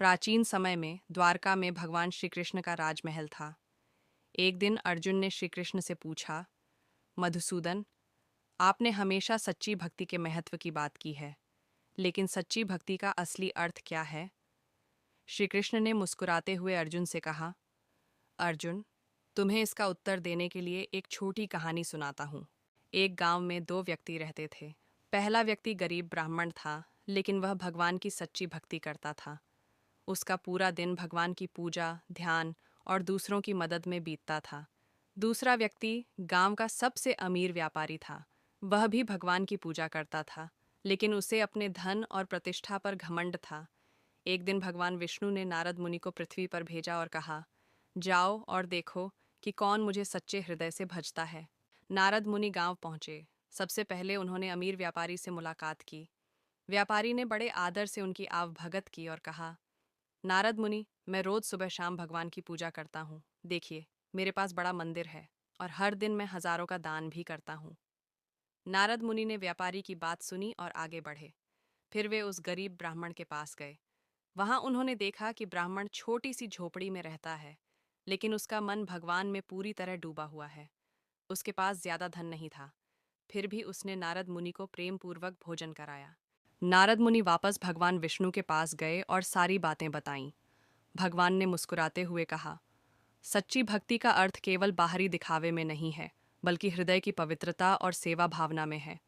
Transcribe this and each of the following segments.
प्राचीन समय में द्वारका में भगवान श्री कृष्ण का राजमहल था। एक दिन अर्जुन ने श्री कृष्ण से पूछा, मधुसूदन, आपने हमेशा सच्ची भक्ति के महत्व की बात की है, लेकिन सच्ची भक्ति का असली अर्थ क्या है? श्री कृष्ण ने मुस्कुराते हुए अर्जुन से कहा, अर्जुन, तुम्हें इसका उत्तर देने के लिए एक छोटी कहानी सुनाता हूँ। एक गांव में दो व्यक्ति रहते थे। पहला व्यक्ति गरीब ब्राह्मण था, लेकिन वह भगवान की सच्ची भक्ति करता था। उसका पूरा दिन भगवान की पूजा, ध्यान और दूसरों की मदद में बीतता था। दूसरा व्यक्ति गांव का सबसे अमीर व्यापारी था। वह भी भगवान की पूजा करता था, लेकिन उसे अपने धन और प्रतिष्ठा पर घमंड था। एक दिन भगवान विष्णु ने नारद मुनि को पृथ्वी पर भेजा और कहा, जाओ और देखो कि कौन मुझे सच्चे हृदय से भजता है। नारद मुनि गांव पहुंचे। सबसे पहले उन्होंने अमीर व्यापारी से मुलाकात की। व्यापारी ने बड़े आदर से उनकी आवभगत की और कहा, नारद मुनि, मैं रोज सुबह शाम भगवान की पूजा करता हूँ। देखिए, मेरे पास बड़ा मंदिर है और हर दिन मैं हजारों का दान भी करता हूँ। नारद मुनि ने व्यापारी की बात सुनी और आगे बढ़े। फिर वे उस गरीब ब्राह्मण के पास गए। वहां उन्होंने देखा कि ब्राह्मण छोटी सी झोपड़ी में रहता है, लेकिन उसका मन भगवान में पूरी तरह डूबा हुआ है। उसके पास ज्यादा धन नहीं था, फिर भी उसने नारद मुनि को प्रेम पूर्वक भोजन कराया। नारद मुनि वापस भगवान विष्णु के पास गए और सारी बातें बताईं। भगवान ने मुस्कुराते हुए कहा, सच्ची भक्ति का अर्थ केवल बाहरी दिखावे में नहीं है, बल्कि हृदय की पवित्रता और सेवा भावना में है।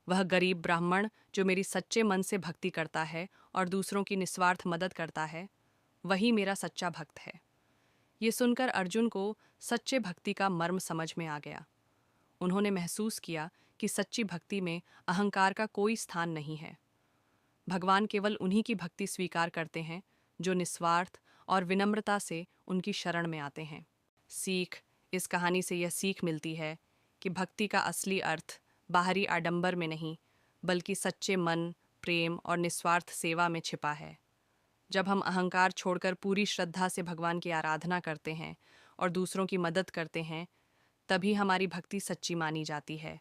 वह गरीब ब्राह्मण जो मेरी सच्चे मन से भक्ति करता है और दूसरों की निस्वार्थ मदद करता है, वही मेरा सच्चा भक्त है। ये सुनकर अर्जुन को सच्चे भक्ति का मर्म समझ में आ गया। उन्होंने महसूस किया कि सच्ची भक्ति में अहंकार का कोई स्थान नहीं है। भगवान केवल उन्हीं की भक्ति स्वीकार करते हैं जो निस्वार्थ और विनम्रता से उनकी शरण में आते हैं। सीख, इस कहानी से यह सीख मिलती है कि भक्ति का असली अर्थ बाहरी आडंबर में नहीं, बल्कि सच्चे मन, प्रेम और निस्वार्थ सेवा में छिपा है। जब हम अहंकार छोड़कर पूरी श्रद्धा से भगवान की आराधना करते हैं और दूसरों की मदद करते हैं, तभी हमारी भक्ति सच्ची मानी जाती है।